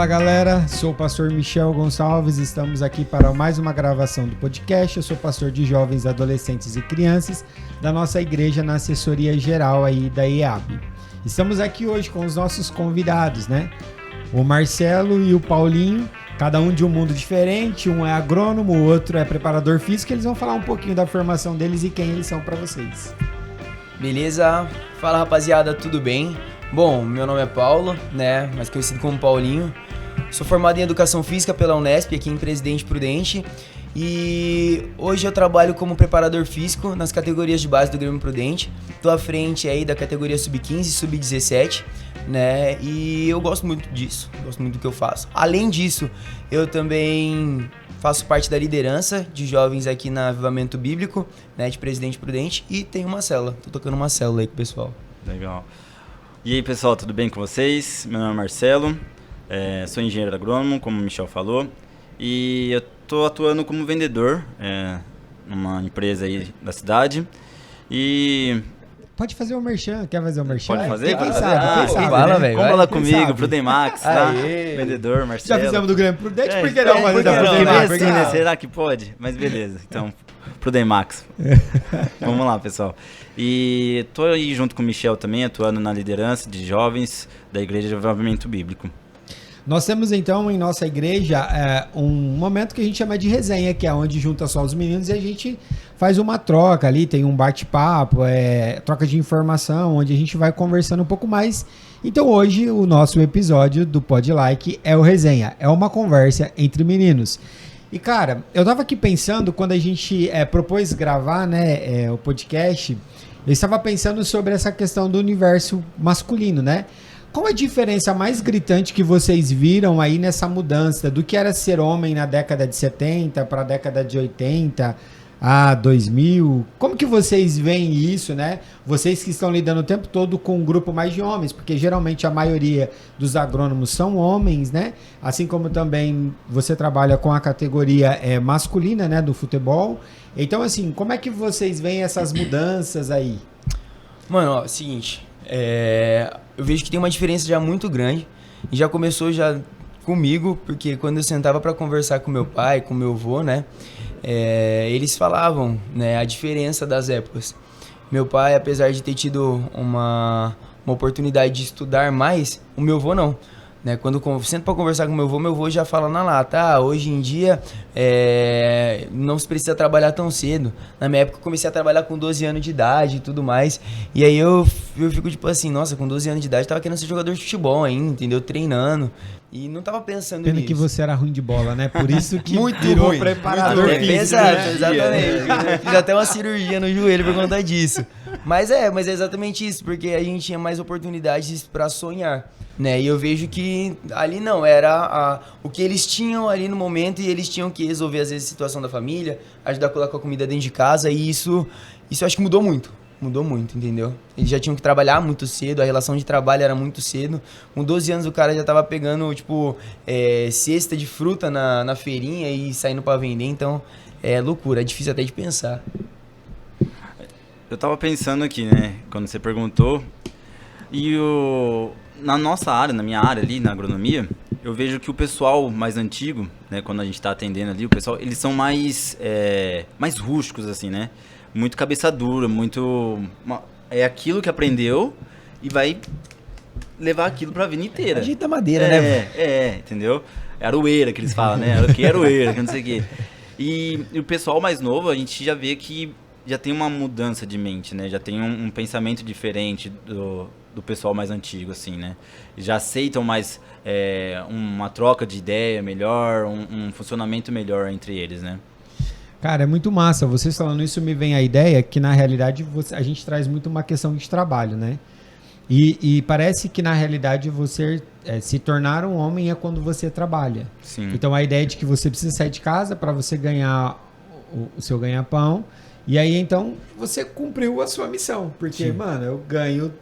Fala galera, sou o pastor Michel Gonçalves, estamos aqui para mais uma gravação do podcast. Eu sou pastor de jovens, adolescentes e crianças da nossa igreja na assessoria geral aí da IAB. Estamos aqui hoje com os nossos convidados, né? O Marcelo e o Paulinho, cada um de um mundo diferente, um é agrônomo, o outro é preparador físico. Eles vão falar um pouquinho da formação deles e quem eles são para vocês. Beleza? Fala rapaziada, tudo bem? Bom, meu nome é Paulo, né, mais conhecido como Paulinho. Sou formado em Educação Física pela Unesp, aqui em Presidente Prudente. E hoje eu trabalho como preparador físico nas categorias de base do Grêmio Prudente. Tô à frente aí da categoria Sub-15 e Sub-17, né, e eu gosto muito disso, gosto muito do que eu faço. Além disso, eu também faço parte da liderança de jovens aqui na Avivamento Bíblico, né, de Presidente Prudente, e tenho uma célula, tô tocando uma célula aí com o pessoal. Legal. E aí pessoal, tudo bem com vocês? Meu nome é Marcelo, sou engenheiro agrônomo, como o Michel falou, e eu estou atuando como vendedor numa empresa aí da cidade. E pode fazer o merchan, quer fazer o merchan? Pode fazer? Quem sabe, fala, velho. Vamos lá quem comigo, sabe? Prudemax, tá? Vendedor, Marcelo. Já fizemos do Grêmio Prudente, por que não fazer da Porque Prudemax? assim, né? Será que pode? Mas beleza, então, Prudemax. Vamos lá, pessoal. E tô aí junto com o Michel também, atuando na liderança de jovens da Igreja de Avivamento Bíblico. Nós temos então em nossa igreja um momento que a gente chama de resenha, que é onde junta só os meninos e a gente faz uma troca ali, tem um bate-papo, troca de informação, onde a gente vai conversando um pouco mais. Então hoje o nosso episódio do Pod Like é o resenha, é uma conversa entre meninos. E cara, eu tava aqui pensando, quando a gente propôs gravar, né, o podcast, eu estava pensando sobre essa questão do universo masculino, né? Qual a diferença mais gritante que vocês viram aí nessa mudança do que era ser homem na década de 70 para a década de 80 a 2000? Como que vocês veem isso, né? Vocês que estão lidando o tempo todo com um grupo mais de homens, porque geralmente a maioria dos agrônomos são homens, né? Assim como também você trabalha com a categoria masculina, né, do futebol. Então, assim, como é que vocês veem essas mudanças aí? Mano, ó, seguinte, eu vejo que tem uma diferença já muito grande, e já começou já comigo, porque quando eu sentava para conversar com meu pai, com meu avô, né, eles falavam, né, a diferença das épocas. Meu pai, apesar de ter tido uma oportunidade de estudar mais, o meu avô não. Né, quando eu sento para conversar com meu avô já fala na lata, hoje em dia não se precisa trabalhar tão cedo. Na minha época eu comecei a trabalhar com 12 anos de idade e tudo mais, e aí eu fico tipo assim, nossa, com 12 anos de idade eu tava querendo ser jogador de futebol ainda, entendeu? Treinando, e não tava pensando Pena nisso. que você era ruim de bola, né? Por isso que muito virou ruim, preparador muito físico, exato, né? exatamente. Fiz até uma cirurgia no joelho por conta disso. Mas é exatamente isso, porque a gente tinha mais oportunidades para sonhar, né? E eu vejo que ali não, era o que eles tinham ali no momento, e eles tinham que resolver às vezes a situação da família, ajudar a colocar a comida dentro de casa, e isso eu acho que mudou muito, entendeu? Eles já tinham que trabalhar muito cedo, a relação de trabalho era muito cedo. Com 12 anos o cara já tava pegando, tipo, cesta de fruta na feirinha e saindo pra vender, então é loucura, é difícil até de pensar. Eu tava pensando aqui, né, quando você perguntou, e na nossa área, na minha área ali, na agronomia, eu vejo que o pessoal mais antigo, né, quando a gente tá atendendo ali, o pessoal, eles são mais rústicos, assim, né? Muito cabeça dura, muito... É aquilo que aprendeu e vai levar aquilo pra vida inteira. A gente da madeira, né? Entendeu? É aroeira que eles falam, né? Que é aroeira, que não sei o quê. E o pessoal mais novo, a gente já vê que já tem uma mudança de mente, né? Já tem um pensamento diferente do pessoal mais antigo, assim, né? Já aceitam mais uma troca de ideia melhor, um funcionamento melhor entre eles, né? Cara, é muito massa. Vocês falando isso, me vem a ideia que, na realidade, a gente traz muito uma questão de trabalho, né? E parece que, na realidade, você se tornar um homem é quando você trabalha. Sim. Então, a ideia é de que você precisa sair de casa para você ganhar o seu ganha-pão. E aí, então, você cumpriu a sua missão. Porque, mano, eu ganho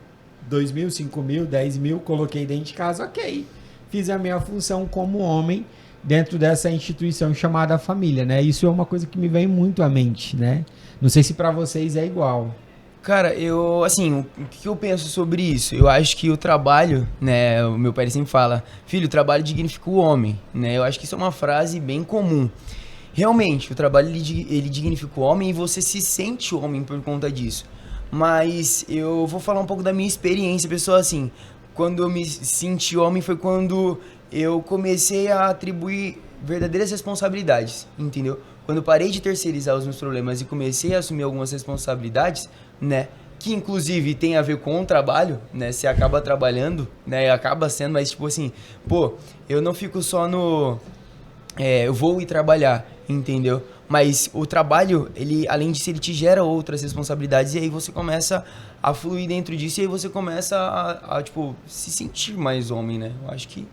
2 mil, 5 mil, 10 mil, coloquei dentro de casa, ok. Fiz a minha função como homem dentro dessa instituição chamada família, né? Isso é uma coisa que me vem muito à mente, né? Não sei se para vocês é igual. Cara, assim, o que eu penso sobre isso? Eu acho que o trabalho, né, o meu pai sempre fala, filho, o trabalho dignifica o homem, né? Eu acho que isso é uma frase bem comum. Realmente, o trabalho, ele dignifica o homem e você se sente homem por conta disso. Mas eu vou falar um pouco da minha experiência, pessoal, assim, quando eu me senti homem foi quando eu comecei a atribuir verdadeiras responsabilidades, entendeu? Quando eu parei de terceirizar os meus problemas e comecei a assumir algumas responsabilidades, né, que inclusive tem a ver com o trabalho, né, você acaba trabalhando, né, acaba sendo, mas tipo assim, pô, eu não fico só no, eu vou ir trabalhar, entendeu? Mas o trabalho, ele, além disso, ele te gera outras responsabilidades e aí você começa a fluir dentro disso e aí você começa tipo, se sentir mais homem, né? Eu acho que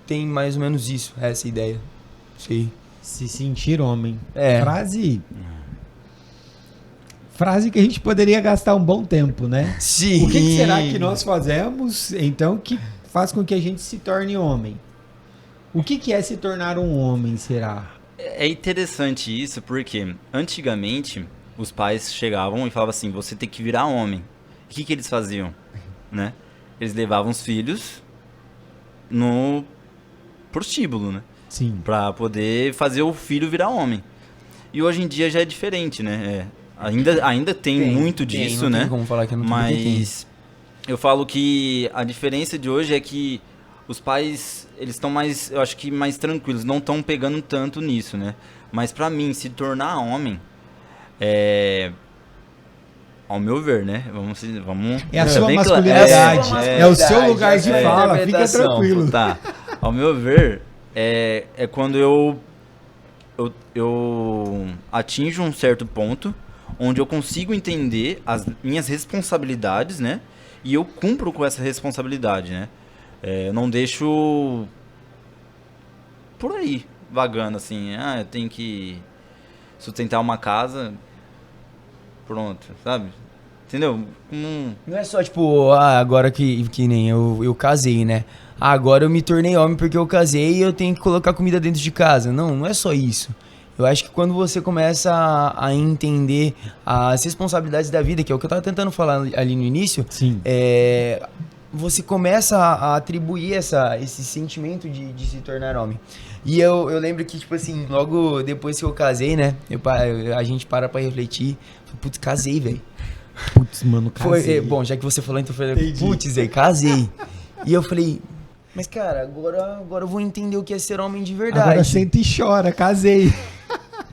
tem mais ou menos isso, essa ideia. Sim. Se sentir homem. É. Frase que a gente poderia gastar um bom tempo, né? Sim. O que será que nós fazemos, então, que faz com que a gente se torne homem? O que é se tornar um homem, será? É interessante isso porque antigamente os pais chegavam e falavam assim, você tem que virar homem. O que eles faziam? Né? Eles levavam os filhos no prostíbulo, né? Sim. Pra poder fazer o filho virar homem. E hoje em dia já é diferente, né? Ainda tem muito disso, não né? Tem como falar que não Mas eu falo que a diferença de hoje é que os pais, eles estão mais, eu acho que mais tranquilos, não estão pegando tanto nisso, né? Mas pra mim, se tornar homem, ao meu ver, né? Vamos é a sua masculinidade, é o seu lugar de fala, fica tranquilo. Tá. Ao meu ver, é quando eu atinjo um certo ponto onde eu consigo entender as minhas responsabilidades, né? E eu cumpro com essa responsabilidade, né? Eu não deixo por aí, vagando assim. Eu tenho que sustentar uma casa, pronto, sabe? Entendeu? Não é só tipo, agora que nem eu casei, né? Agora eu me tornei homem porque eu casei e eu tenho que colocar comida dentro de casa. Não é só isso. Eu acho que quando você começa a entender as responsabilidades da vida, que é o que eu tava tentando falar ali no início, sim. Você começa a atribuir esse sentimento de se tornar homem. E eu lembro que, tipo assim, logo depois que eu casei, né? A gente para pra refletir. Putz, casei, velho. Putz, mano, casei. Bom, já que você falou, então eu falei, putz, velho, casei. E eu falei, mas cara, agora eu vou entender o que é ser homem de verdade. Agora senta e chora, casei.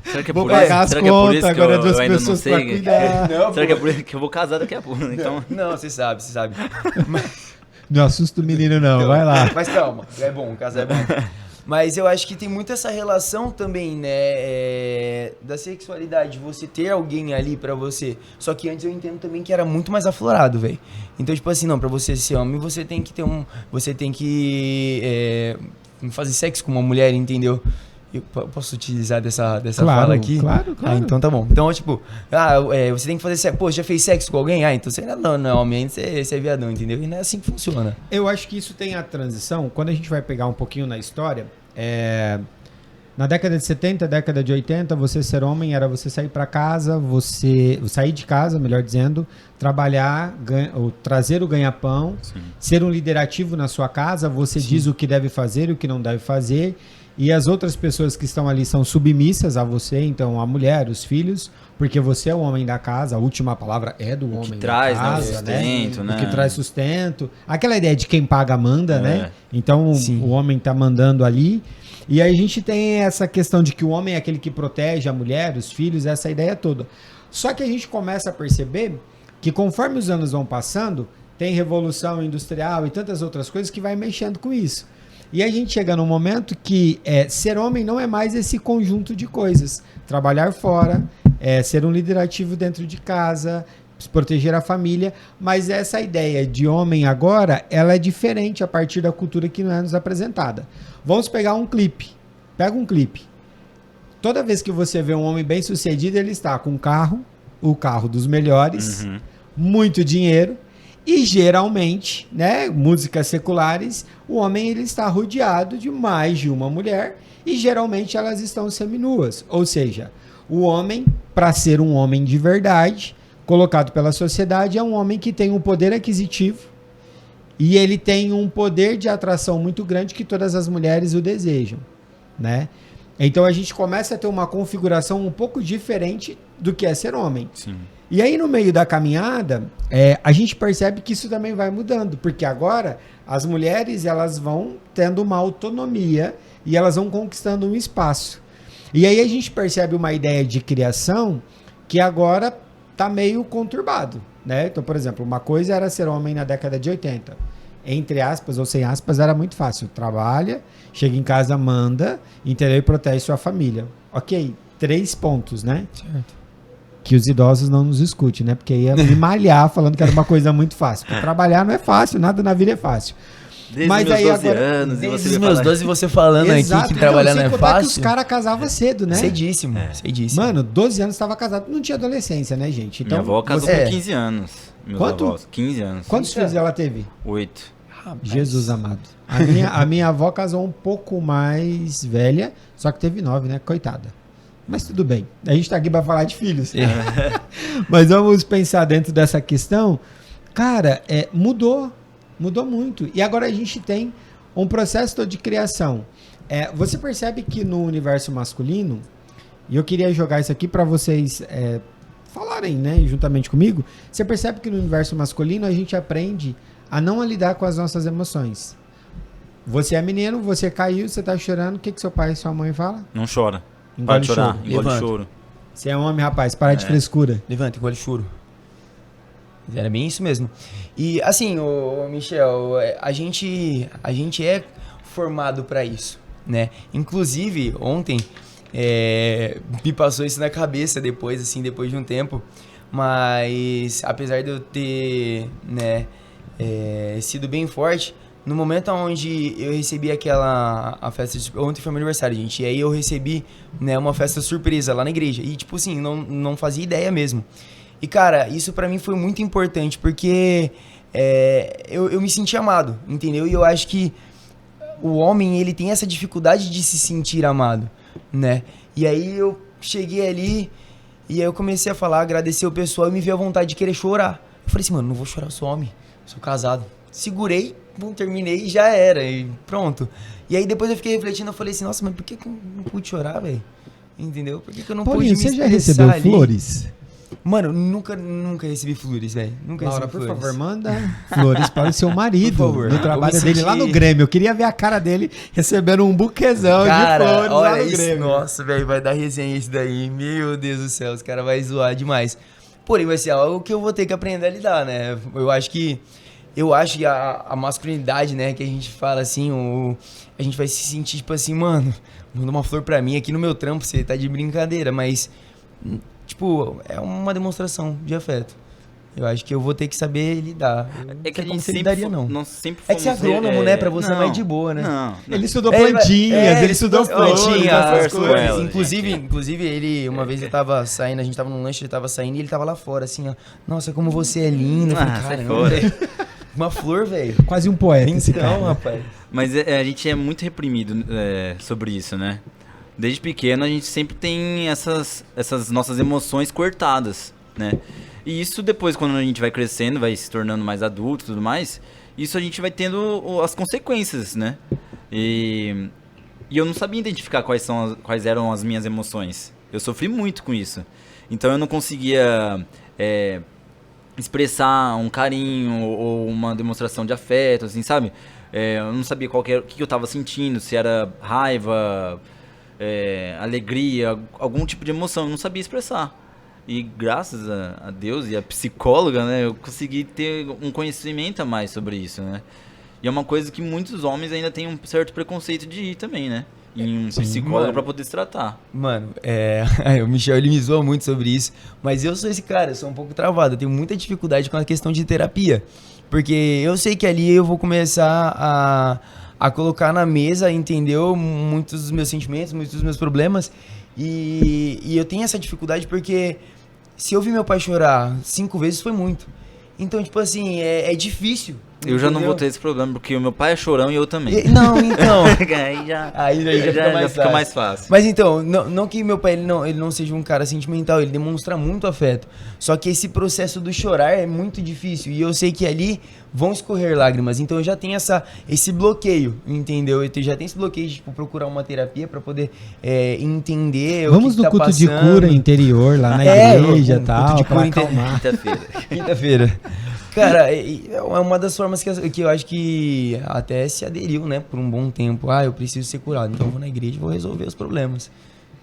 Será que é vou por pagar isso? as Será que é por contas, isso que agora eu duas ainda não pessoas sei? pra cuidar. Não, Será que é por isso que eu vou casar daqui a pouco? Então... Não, você sabe. Não assusta o menino não, vai lá. Mas calma, é bom, casar é bom. Mas eu acho que tem muito essa relação também, né, da sexualidade, você ter alguém ali pra você. Só que antes eu entendo também que era muito mais aflorado, velho. Então, tipo assim, não, pra você ser homem, você tem que fazer sexo com uma mulher, entendeu? Eu posso utilizar dessa fala aqui? Claro. Então tá bom. Então, tipo, você tem que fazer sexo. Pô, já fez sexo com alguém? Então você ainda não é homem, você é viadão, entendeu? E não é assim que funciona. Eu acho que isso tem a transição, quando a gente vai pegar um pouquinho na história, na década de 70, década de 80, você ser homem era você sair para casa, sair de casa, melhor dizendo, trabalhar, ou trazer o ganha-pão, ser um líder ativo na sua casa, você diz o que deve fazer e o que não deve fazer, e as outras pessoas que estão ali são submissas a você, então a mulher, os filhos, porque você é o homem da casa, a última palavra é do homem da casa, sustento, né? O que traz sustento. Aquela ideia de quem paga manda, né? Então o homem tá mandando ali. E aí a gente tem essa questão de que o homem é aquele que protege a mulher, os filhos, essa ideia toda. Só que a gente começa a perceber que conforme os anos vão passando, tem revolução industrial e tantas outras coisas que vai mexendo com isso. E a gente chega num momento que ser homem não é mais esse conjunto de coisas. Trabalhar fora, ser um líder ativo dentro de casa, proteger a família, mas essa ideia de homem agora, ela é diferente a partir da cultura que não é nos apresentada. Vamos pegar um clipe. Pega um clipe. Toda vez que você vê um homem bem sucedido, ele está com um carro, o carro dos melhores, muito dinheiro, e geralmente, né, músicas seculares, o homem ele está rodeado de mais de uma mulher e geralmente elas estão seminuas. Ou seja, o homem, para ser um homem de verdade, colocado pela sociedade é um homem que tem um poder aquisitivo e ele tem um poder de atração muito grande que todas as mulheres o desejam, né? Então a gente começa a ter uma configuração um pouco diferente do que é ser homem. Sim. E aí no meio da caminhada, a gente percebe que isso também vai mudando, porque agora as mulheres elas vão tendo uma autonomia e elas vão conquistando um espaço. E aí a gente percebe uma ideia de criação que agora está meio conturbado, né? Então, por exemplo, uma coisa era ser homem na década de 80. Entre aspas ou sem aspas, era muito fácil. Trabalha, chega em casa, manda, entendeu? E protege sua família. Ok, 3 pontos, né? Certo. Que os idosos não nos escutem, né? Porque ia me malhar falando que era uma coisa muito fácil. Porque trabalhar não é fácil, nada na vida é fácil. Desde Mas meus aí 12 agora- anos, e Desde você os meus 12 você falando Exato. aqui que trabalhar não sem é contar que os fácil. caras casavam cedo, né? Cedíssimo, cedíssimo. Mano, 12 anos estava casado. Não tinha adolescência, né, gente? Então, Minha avó casou você- com 15 anos. Meus Quanto? avós, 15 anos. Quantos filhos ela teve? 8. Rapaz. Jesus amado. A minha avó casou um pouco mais velha, só que teve 9, né? Coitada. Mas tudo bem. A gente tá aqui para falar de filhos. Mas vamos pensar dentro dessa questão. Cara, mudou muito. E agora a gente tem um processo todo de criação. Você percebe que no universo masculino, e eu queria jogar isso aqui para vocês falarem, né, juntamente comigo. Você percebe que no universo masculino a gente aprende a não lidar com as nossas emoções. Você é menino, você caiu, você tá chorando, o que seu pai e sua mãe falam? Não chora. Engole Para de chorar, choro. engole Levanta. choro. Você é homem, rapaz, para de frescura. Levanta, engole choro. Era bem isso mesmo. E assim, o Michel, a gente é formado pra isso, né? Inclusive, ontem me passou isso na cabeça depois de um tempo. Mas apesar de eu ter, né, sido bem forte, no momento onde eu recebi a festa, ontem foi meu aniversário, gente, e aí eu recebi, né, uma festa surpresa lá na igreja, e tipo assim, não fazia ideia mesmo. E cara, isso pra mim foi muito importante, porque eu me senti amado, entendeu? E eu acho que o homem, ele tem essa dificuldade de se sentir amado, né? E aí eu cheguei ali, e aí eu comecei a falar, agradecer o pessoal, e me veio a vontade de querer chorar. Eu falei assim, mano, não vou chorar, eu sou homem, sou casado. Segurei, terminei e já era, e pronto. E aí depois eu fiquei refletindo, eu falei assim, nossa, mas por que eu não pude chorar, velho? Entendeu? Por que eu não Paulinho, pude me você já expressar recebeu ali? flores? Mano, nunca recebi flores, velho. Nunca Laura, recebi por flores. favor, manda flores para o seu marido Por favor. no Eu trabalho me dele senti- lá no Grêmio. Eu queria ver a cara dele recebendo um buquezão Cara, de flores lá olha no isso, Grêmio. nossa, velho, vai dar resenha isso daí. Meu Deus do céu, os caras vão zoar demais. Porém, vai ser algo que eu vou ter que aprender a lidar, né? Eu acho que a masculinidade, né, que a gente fala assim, a gente vai se sentir tipo assim, mano, manda uma flor pra mim aqui no meu trampo, você tá de brincadeira, mas, tipo, é uma demonstração de afeto. Eu acho que eu vou ter que saber lidar. É que a Não sei como gente você sempre, lidaria, não. nós sempre É que você é fomos, agrônomo, né? Pra você é mais de boa, né? Não, Ele estudou Ele vai- plantinhas, ele estudou flores. plantinha, essas essas coisas. coisas. Ela, Inclusive, ele, uma vez eu tava saindo, a gente tava num lanche, ele tava saindo e ele tava lá fora, assim, ó. Nossa, como você é lindo. Eu falei, Ah, sai caramba, fora. velho. Uma flor, velho. Quase um poeta esse cara. Então, rapaz. Mas a gente é muito reprimido sobre isso, né? Desde pequeno a gente sempre tem essas nossas emoções cortadas, né? E isso depois, quando a gente vai crescendo, vai se tornando mais adulto e tudo mais, isso a gente vai tendo as consequências, né? E eu não sabia identificar quais eram as minhas emoções. Eu sofri muito com isso. Então eu não conseguia expressar um carinho ou uma demonstração de afeto, assim, sabe? Eu não sabia o que eu tava sentindo, se era raiva, alegria, algum tipo de emoção. Eu não sabia expressar. E graças a Deus e a psicóloga, né, eu consegui ter um conhecimento a mais sobre isso, né? E é uma coisa que muitos homens ainda têm um certo preconceito de ir também, né? Em um psicólogo mano. pra poder se tratar. Mano, o Michel, ele me zoa muito sobre isso, mas eu sou esse cara, eu sou um pouco travado, eu tenho muita dificuldade com a questão de terapia, porque eu sei que ali eu vou começar a colocar na mesa, entendeu? Muitos dos meus sentimentos, muitos dos meus problemas, e eu tenho essa dificuldade porque se eu vi meu pai chorar 5 vezes foi muito. Então, tipo assim, é difícil, Eu já não Entendeu? vou ter esse problema, porque o meu pai é chorão e eu também. Não, então. Aí já fica mais fácil. Mas então, não que meu pai ele não seja um cara sentimental, ele demonstra muito afeto. Só que esse processo do chorar é muito difícil. E eu sei que ali vão escorrer lágrimas. Então eu já tenho esse bloqueio, entendeu? Eu já tenho esse bloqueio de tipo, procurar uma terapia pra poder entender Vamos o que no tá culto passando. de cura interior, lá na igreja e tal, culto de pra cura acalmar. Quinta-feira. Cara, é uma das formas que eu acho que até se aderiu, né, por um bom tempo. Eu preciso ser curado, então eu vou na igreja e vou resolver os problemas.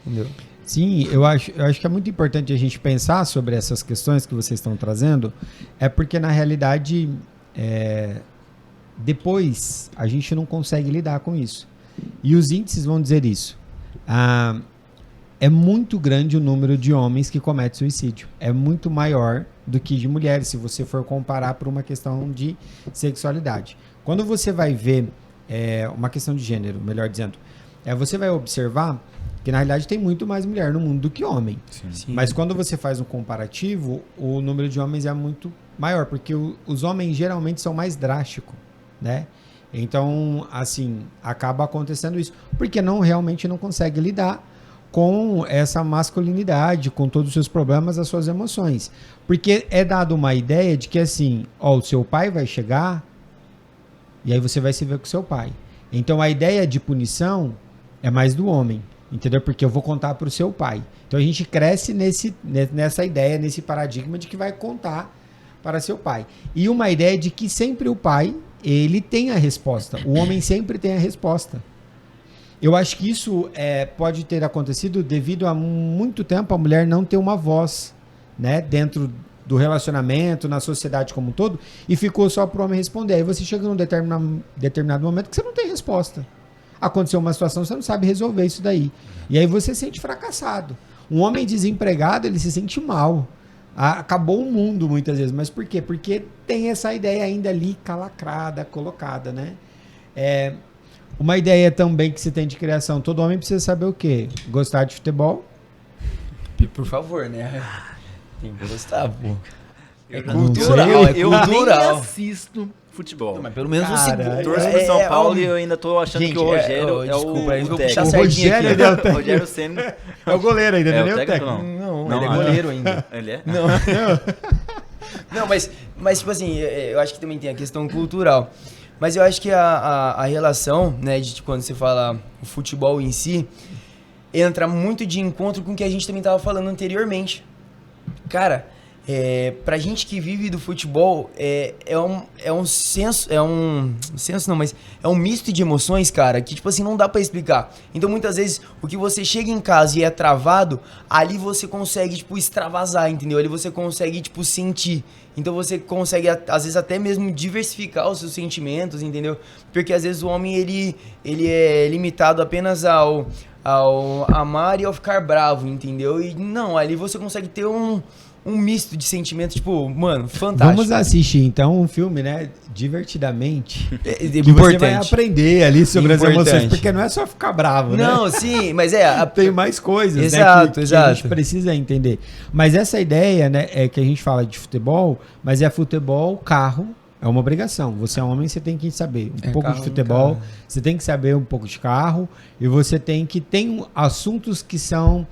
Entendeu? Sim, eu acho que é muito importante a gente pensar sobre essas questões que vocês estão trazendo, porque na realidade, depois a gente não consegue lidar com isso. E os índices vão dizer isso. É muito grande o número de homens que cometem suicídio. É muito maior do que de mulheres, se você for comparar por uma questão de sexualidade. Quando você vai ver uma questão de gênero, melhor dizendo, você vai observar que na realidade tem muito mais mulher no mundo do que homem. Sim. Mas quando você faz um comparativo, o número de homens é muito maior, porque os homens geralmente são mais drásticos, né? Então, assim, acaba acontecendo isso, porque realmente não consegue lidar com essa masculinidade, com todos os seus problemas, as suas emoções. Porque é dado uma ideia de que, assim, o seu pai vai chegar e aí você vai se ver com seu pai. Então, a ideia de punição é mais do homem, entendeu? Porque eu vou contar para o seu pai. Então, a gente cresce nessa ideia, nesse paradigma de que vai contar para seu pai. E uma ideia de que sempre o pai, ele tem a resposta. O homem sempre tem a resposta. Eu acho que isso pode ter acontecido devido a muito tempo a mulher não ter uma voz, né, dentro do relacionamento, na sociedade como um todo, e ficou só para o homem responder. Aí você chega num determinado momento que você não tem resposta. Aconteceu uma situação, você não sabe resolver isso daí. E aí você se sente fracassado. Um homem desempregado, ele se sente mal. Acabou o mundo muitas vezes. Mas por quê? Porque tem essa ideia ainda ali calacrada, colocada, né? Uma ideia também que se tem de criação. Todo homem precisa saber o quê? Gostar de futebol. Por favor, né? Tem que gostar, pô. É cultural, Eu nem assisto futebol. Não, mas pelo menos o Cara, segundo. Torço pro São Paulo e eu ainda tô achando que o Rogério desculpa, é eu o vou técnico. puxar O certinho Rogério aqui. é o técnico. Rogério Ceni. É o goleiro ainda, É não é o o técnico, técnico? Não, Não, ele é não. goleiro ainda. Ele é? Não, mas tipo assim, eu acho que também tem a questão cultural. Mas eu acho que a relação, né, de quando você fala o futebol em si, entra muito de encontro com o que a gente também tava falando anteriormente. Cara, pra gente que vive do futebol, é um senso, mas é um misto de emoções, cara, que tipo assim, não dá pra explicar. Então muitas vezes, o que você chega em casa e é travado, ali você consegue, tipo, extravasar, entendeu? Ali você consegue, tipo, sentir. Então você consegue, às vezes, até mesmo diversificar os seus sentimentos, entendeu? Porque às vezes o homem, ele é limitado apenas ao amar e ao ficar bravo, entendeu? E não, ali você consegue ter um misto de sentimentos, tipo, mano, fantástico. Vamos assistir, então, um filme, né, divertidamente. Que Importante. você vai aprender ali sobre as emoções, Importante. porque não é só ficar bravo, né? Não, sim, mas Tem mais coisas, Exato, né, que exato. a gente precisa entender. Mas essa ideia, né, é que a gente fala de futebol, mas é futebol, carro, é uma obrigação. Você é homem, você tem que saber um pouco de carro, futebol, carro. você tem que saber um pouco de carro, e você tem que ter assuntos que são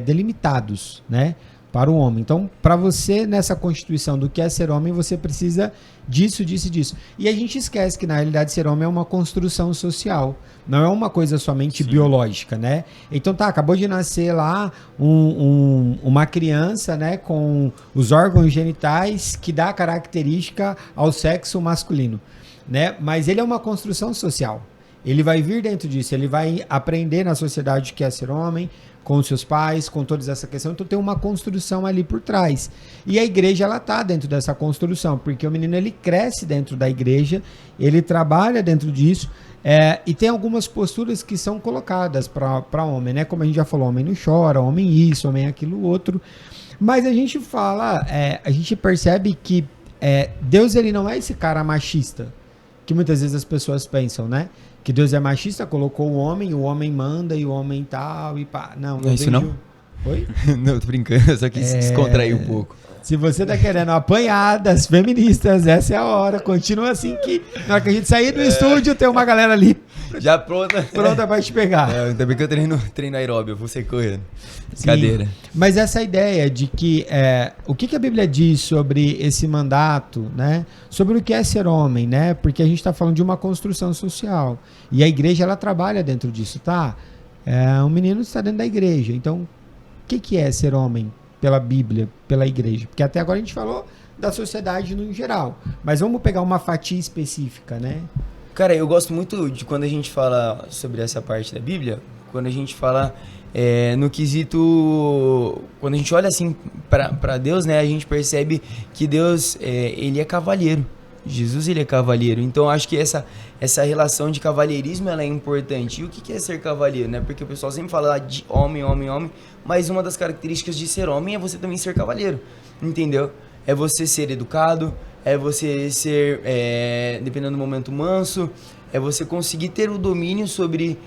delimitados, né, para o homem. Então, para você, nessa constituição do que é ser homem, você precisa disso, disso e disso. E a gente esquece que, na realidade, ser homem é uma construção social. Não é uma coisa somente biológica, né? Então, acabou de nascer lá uma criança, né, com os órgãos genitais que dá característica ao sexo masculino, né? Mas ele é uma construção social. Ele vai vir dentro disso, ele vai aprender na sociedade o que é ser homem, com os seus pais, com toda essa questão. Então tem uma construção ali por trás. E a igreja, ela tá dentro dessa construção, porque o menino, ele cresce dentro da igreja, ele trabalha dentro disso, e tem algumas posturas que são colocadas para homem, né? Como a gente já falou, homem não chora, homem isso, homem aquilo outro. Mas a gente fala, a gente percebe que Deus, ele não é esse cara machista, que muitas vezes as pessoas pensam, né? Que Deus é machista, colocou o homem manda e o homem tal e pá. Não, É isso não? Oi? Não, tô brincando, eu só quis descontrair um pouco. Se você tá querendo apanhar das feministas, essa é a hora. Continua assim que na hora que a gente sair do estúdio, tem uma galera ali Já pronta. pronta pra te pegar. Ainda bem que eu treino aeróbio, eu vou sair correndo. Cadeira. Mas essa ideia de que o que a Bíblia diz sobre esse mandato, né? Sobre o que é ser homem, né? Porque a gente está falando de uma construção social. E a igreja, ela trabalha dentro disso, tá? Um menino está dentro da igreja. Então, o que é ser homem pela Bíblia, pela igreja? Porque até agora a gente falou da sociedade no geral. Mas vamos pegar uma fatia específica, né? Cara, eu gosto muito de quando a gente fala sobre essa parte da Bíblia, quando a gente fala no quesito, quando a gente olha assim para Deus, né, a gente percebe que Deus, ele é cavalheiro. Jesus, ele é cavalheiro. Então, acho que essa relação de cavalheirismo, ela é importante. E o que é ser cavalheiro, né? Porque o pessoal sempre fala de homem, homem, homem, mas uma das características de ser homem é você também ser cavalheiro, entendeu? É você ser educado, é você ser, dependendo do momento, manso, é você conseguir ter o domínio sobre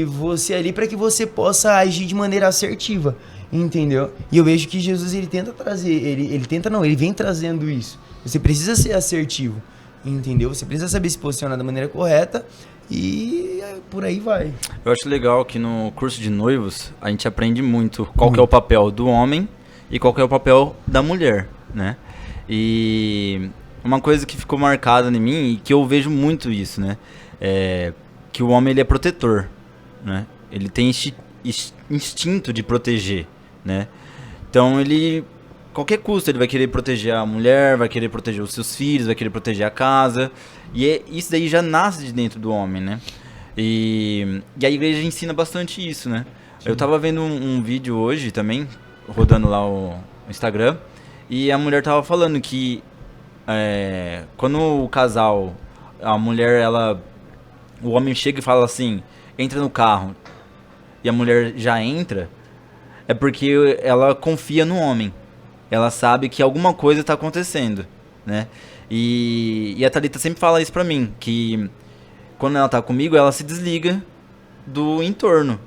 você ali para que você possa agir de maneira assertiva, entendeu? E eu vejo que Jesus, ele tenta trazer, ele vem trazendo isso. Você precisa ser assertivo, entendeu? Você precisa saber se posicionar da maneira correta e por aí vai. Eu acho legal que no curso de noivos a gente aprende muito qual que é o papel do homem e qual que é o papel da mulher, né? E uma coisa que ficou marcada em mim e que eu vejo muito isso, né? É que o homem, ele é protetor, né? Ele tem instinto de proteger, né? Então ele, qualquer custo, ele vai querer proteger a mulher, vai querer proteger os seus filhos, vai querer proteger a casa. E isso daí já nasce de dentro do homem, né? E a igreja ensina bastante isso, né? Sim. Eu tava vendo um vídeo hoje também, rodando lá o Instagram, e a mulher tava falando que quando o casal, a mulher, o homem chega e fala assim, entra no carro, e a mulher já entra, é porque ela confia no homem. Ela sabe que alguma coisa está acontecendo, né? E a Thalita sempre fala isso pra mim, que quando ela tá comigo, ela se desliga do entorno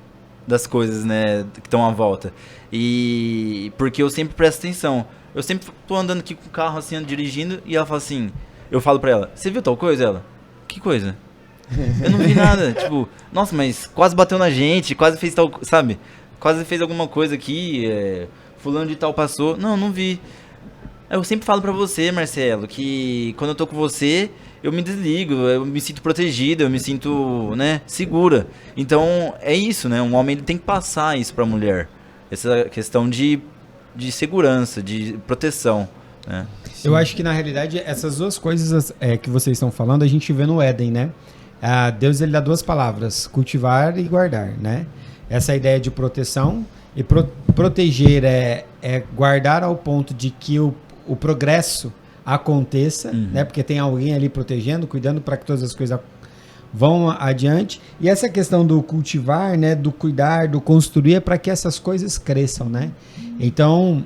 das coisas, né, que estão à volta. E porque eu sempre presto atenção. Eu sempre tô andando aqui com o carro, assim, dirigindo, e ela fala assim, eu falo pra ela, você viu tal coisa? Ela, que coisa? Eu não vi nada, tipo, nossa, mas quase bateu na gente, quase fez tal, sabe? Quase fez alguma coisa aqui, fulano de tal passou. Não vi. Eu sempre falo pra você, Marcelo, que quando eu tô com você, eu me desligo, eu me sinto protegido, eu me sinto, né, segura. Então, é isso, né? Um homem, ele tem que passar isso pra mulher. Essa questão de segurança, de proteção, né? Eu acho que, na realidade, essas duas coisas que vocês estão falando, a gente vê no Éden, né? Deus, ele dá duas palavras, cultivar e guardar, né? Essa ideia de proteção, e proteger é guardar ao ponto de que o progresso aconteça, né? Porque tem alguém ali protegendo, cuidando para que todas as coisas vão adiante. E essa questão do cultivar, né? Do cuidar, do construir, é para que essas coisas cresçam, né? Então,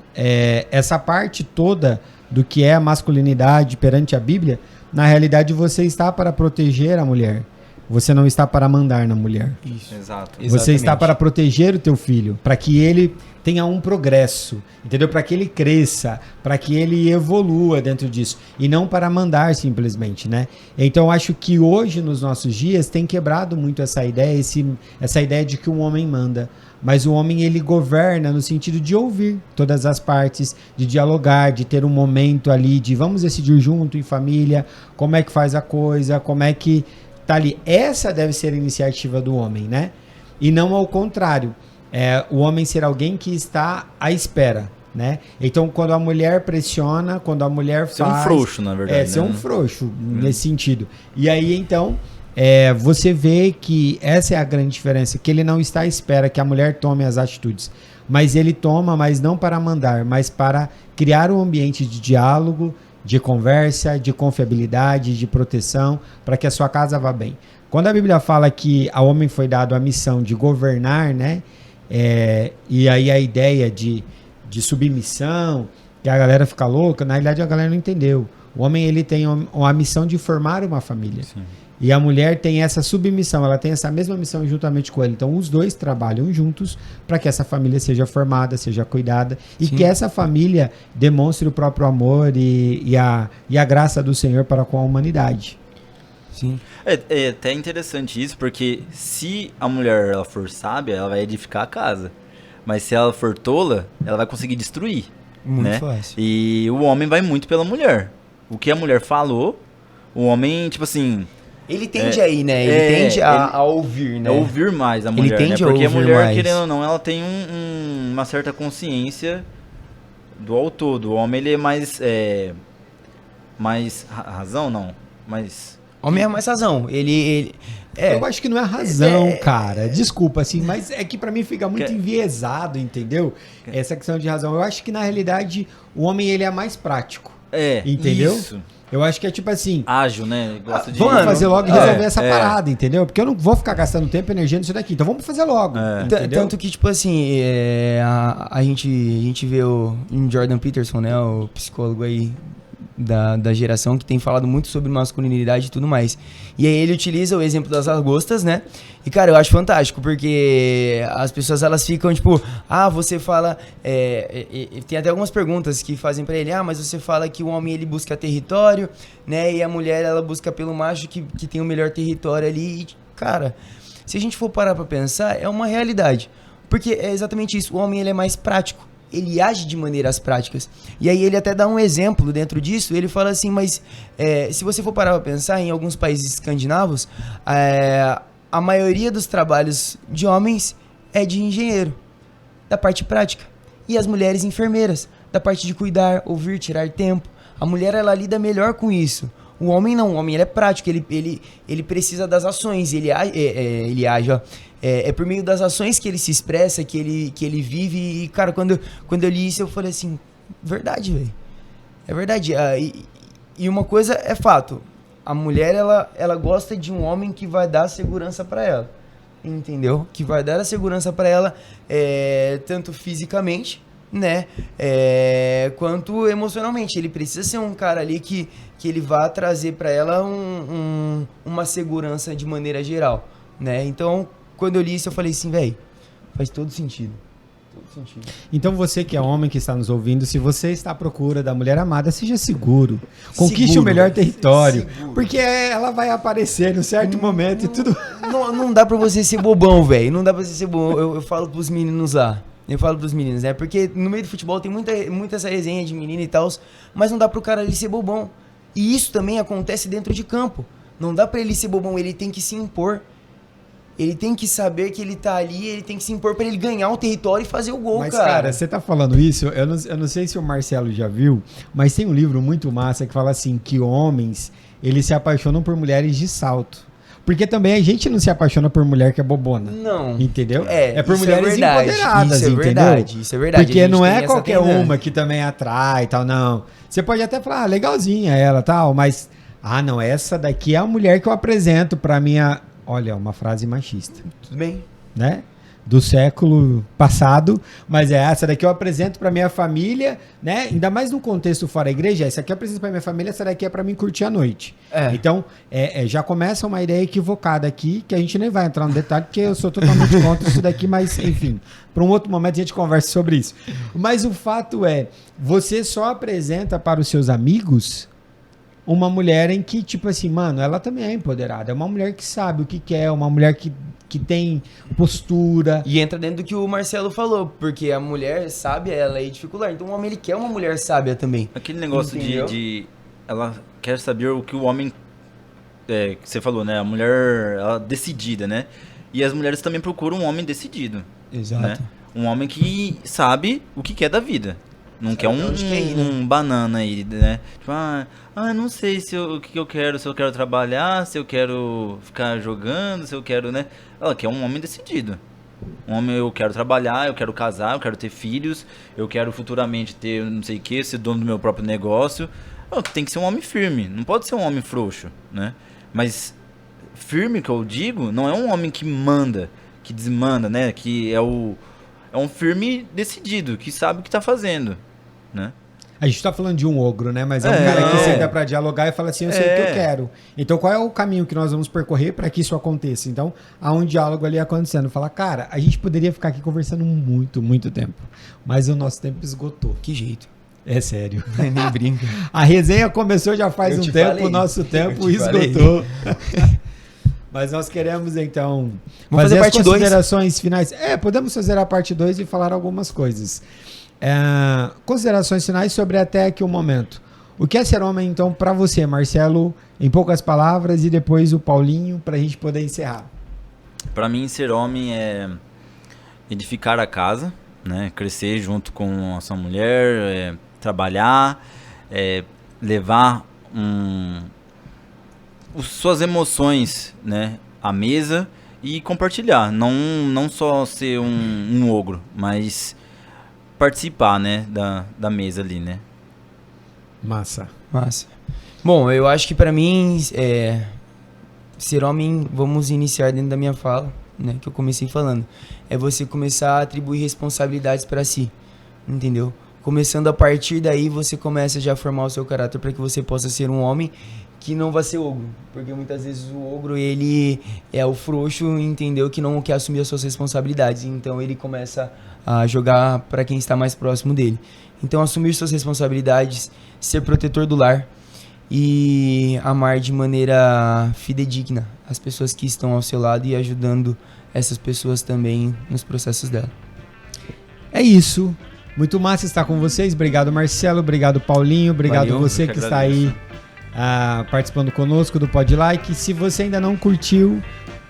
essa parte toda do que é a masculinidade perante a Bíblia, na realidade você está para proteger a mulher. Você não está para mandar na mulher. Isso. Exato. Você Exatamente. está para proteger o teu filho, para que ele tenha um progresso, entendeu? Para que ele cresça, para que ele evolua dentro disso, e não para mandar simplesmente, né? Então, acho que hoje, nos nossos dias, tem quebrado muito essa ideia, essa ideia de que um homem manda. Mas o homem, ele governa no sentido de ouvir todas as partes, de dialogar, de ter um momento ali, de vamos decidir junto, em família, como é que faz a coisa, como é que tá ali. Essa deve ser a iniciativa do homem, né? E não ao contrário. O homem ser alguém que está à espera, né? Então, quando a mulher pressiona, quando a mulher faz... Ser um frouxo, na verdade. Ser um frouxo, nesse sentido. E aí, então, você vê que essa é a grande diferença, que ele não está à espera que a mulher tome as atitudes. Mas ele toma, mas não para mandar, mas para criar um ambiente de diálogo, de conversa, de confiabilidade, de proteção, para que a sua casa vá bem. Quando a Bíblia fala que ao homem foi dado a missão de governar, né? E aí a ideia de submissão, que a galera fica louca, na realidade a galera não entendeu. O homem ele tem a missão de formar uma família. Sim. E a mulher tem essa submissão, ela tem essa mesma missão juntamente com ele. Então, os dois trabalham juntos para que essa família seja formada, seja cuidada e Sim. que essa família demonstre o próprio amor e a graça do Senhor para com a humanidade. Sim. É até interessante isso, porque se a mulher ela for sábia, ela vai edificar a casa. Mas se ela for tola, ela vai conseguir destruir. Muito né? fácil. E o homem vai muito pela mulher. O que a mulher falou, o homem, tipo assim... Ele tende a ir, né? Ele tende a ouvir, né? É ouvir mais a Ele mulher, né? tende a Porque a ouvir mulher, mais. querendo ou não, ela tem uma certa consciência do ao todo. O homem, ele é mais razão, não. Mais... Homem é mais razão. Ele Eu acho que não é razão, cara. Desculpa, assim, mas é que pra mim fica muito enviesado, entendeu? Essa questão de razão. Eu acho que, na realidade, o homem, ele é mais prático. Entendeu? Isso. Eu acho que é tipo assim... Ágil, né? Gosta de... Vamos fazer logo e resolver essa é. parada, entendeu? Porque eu não vou ficar gastando tempo e energia nisso daqui. Então vamos fazer logo, entendeu? Tanto que, tipo assim, a gente vê o Jordan Peterson, né? O psicólogo aí da geração, que tem falado muito sobre masculinidade e tudo mais. E aí ele utiliza o exemplo das lagostas, né? E, cara, eu acho fantástico, porque as pessoas, elas ficam, tipo... você fala... tem até algumas perguntas que fazem pra ele. Mas você fala que o homem, ele busca território, né? E a mulher, ela busca pelo macho que tem o melhor território ali. E, cara, se a gente for parar pra pensar, é uma realidade. Porque é exatamente isso. O homem, ele é mais prático. Ele age de maneiras práticas. E aí ele até dá um exemplo dentro disso. Ele fala assim, mas se você for parar pra pensar, em alguns países escandinavos, a maioria dos trabalhos de homens é de engenheiro, da parte prática. E as mulheres enfermeiras, da parte de cuidar, ouvir, tirar tempo. A mulher, ela lida melhor com isso. O homem não, o homem ele é prático, ele precisa das ações, ele age, ó. É por meio das ações que ele se expressa, que ele vive. E, cara, quando eu li isso, eu falei assim, verdade, velho. É verdade. E uma coisa é fato, a mulher, ela gosta de um homem que vai dar segurança pra ela, entendeu? Que vai dar a segurança pra ela, tanto fisicamente, né, quanto emocionalmente. Ele precisa ser um cara ali que ele vá trazer pra ela uma segurança de maneira geral, né? Então, quando eu li isso, eu falei assim, velho, faz todo sentido. Então você que é homem que está nos ouvindo, se você está à procura da mulher amada, seja seguro. Conquiste o melhor território. Seguro. Porque ela vai aparecer no certo momento e tudo. Não dá pra você ser bobão, velho. Não dá pra você ser bobão. Eu falo pros meninos lá. Eu falo pros meninos, né? Porque no meio do futebol tem muita essa resenha de menino e tal, mas não dá pro cara ali ser bobão. E isso também acontece dentro de campo. Não dá pra ele ser bobão, ele tem que se impor. Ele tem que saber que ele tá ali, ele tem que se impor pra ele ganhar o território e fazer o gol, mas, cara. Mas, cara, você tá falando isso, eu não sei se o Marcelo já viu, mas tem um livro muito massa que fala assim, que homens, eles se apaixonam por mulheres de salto. Porque também a gente não se apaixona por mulher que é bobona. Não. Entendeu? É por mulheres verdade, empoderadas, isso é entendeu? Verdade, isso é verdade. Porque não é qualquer uma que também atrai e tal, não. Você pode até falar, legalzinha ela tal, mas... não, essa daqui é a mulher que eu apresento pra minha... Olha, uma frase machista. Tudo bem. Né? Do século passado, mas essa daqui eu apresento pra minha família, né? Ainda mais no contexto fora da igreja, essa aqui eu apresento pra minha família, essa daqui é pra mim curtir a noite. Então, já começa uma ideia equivocada aqui, que a gente nem vai entrar no detalhe, porque eu sou totalmente contra isso daqui, mas enfim, para um outro momento a gente conversa sobre isso. Mas o fato é, você só apresenta para os seus amigos uma mulher em que, tipo assim, mano, ela também é empoderada. É uma mulher que sabe o que quer, uma mulher que tem postura. E entra dentro do que o Marcelo falou, porque a mulher sábia, ela é dificular. Então o homem, ele quer uma mulher sábia também. Aquele negócio de ela quer saber o que o homem... que você falou, né? A mulher, ela decidida, né? E as mulheres também procuram um homem decidido. Exato. Né? Um homem que sabe o que quer da vida. Não quer um banana aí, né? Tipo, não sei o que eu quero, se eu quero trabalhar, se eu quero ficar jogando, se eu quero, né? Ela quer um homem decidido. Um homem, eu quero trabalhar, eu quero casar, eu quero ter filhos, eu quero futuramente ter não sei o que, ser dono do meu próprio negócio. Tem que ser um homem firme, não pode ser um homem frouxo, né? Mas firme, que eu digo, não é um homem que manda, que desmanda, né? Que é um firme decidido, que sabe o que tá fazendo, né? A gente tá falando de um ogro, né? Mas é um cara que senta pra dialogar e fala assim, eu sei o que eu quero. Então, qual é o caminho que nós vamos percorrer para que isso aconteça? Então, há um diálogo ali acontecendo. Fala, cara, a gente poderia ficar aqui conversando muito, muito tempo. Mas o nosso tempo esgotou. Que jeito. É sério. Nem brinca. A resenha começou já faz um tempo, o nosso tempo esgotou. Mas nós queremos, então, fazer as considerações finais. Podemos fazer a parte 2 e falar algumas coisas. Considerações finais sobre até aqui o momento. O que é ser homem, então, para você, Marcelo, em poucas palavras, e depois o Paulinho, para a gente poder encerrar. Para mim, ser homem é edificar a casa, né? Crescer junto com a sua mulher, trabalhar, levar suas emoções, né, à mesa e compartilhar. Não só ser um ogro, mas participar, né, da mesa ali, né? Massa. Bom, eu acho que pra mim, ser homem, vamos iniciar dentro da minha fala, né, que eu comecei falando, é você começar a atribuir responsabilidades pra si, entendeu? Começando a partir daí, você começa já a formar o seu caráter para que você possa ser um homem que não vai ser ogro, porque muitas vezes o ogro, ele é o frouxo, entendeu, que não quer assumir as suas responsabilidades, então ele começa a jogar para quem está mais próximo dele. Então, assumir suas responsabilidades, ser protetor do lar e amar de maneira fidedigna as pessoas que estão ao seu lado e ajudando essas pessoas também nos processos dela. É isso. Muito massa estar com vocês. Obrigado, Marcelo. Obrigado, Paulinho. Obrigado. Valeu, você que está aí participando conosco do Pod Like. Se você ainda não curtiu,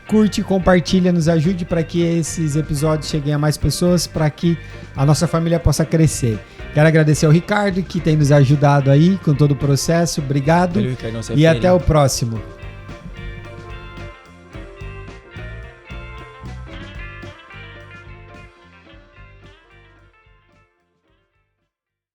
curte, compartilha, nos ajude para que esses episódios cheguem a mais pessoas, para que a nossa família possa crescer. Quero agradecer ao Ricardo, que tem nos ajudado aí com todo o processo. Obrigado. Valeu, Ricardo, e até o próximo.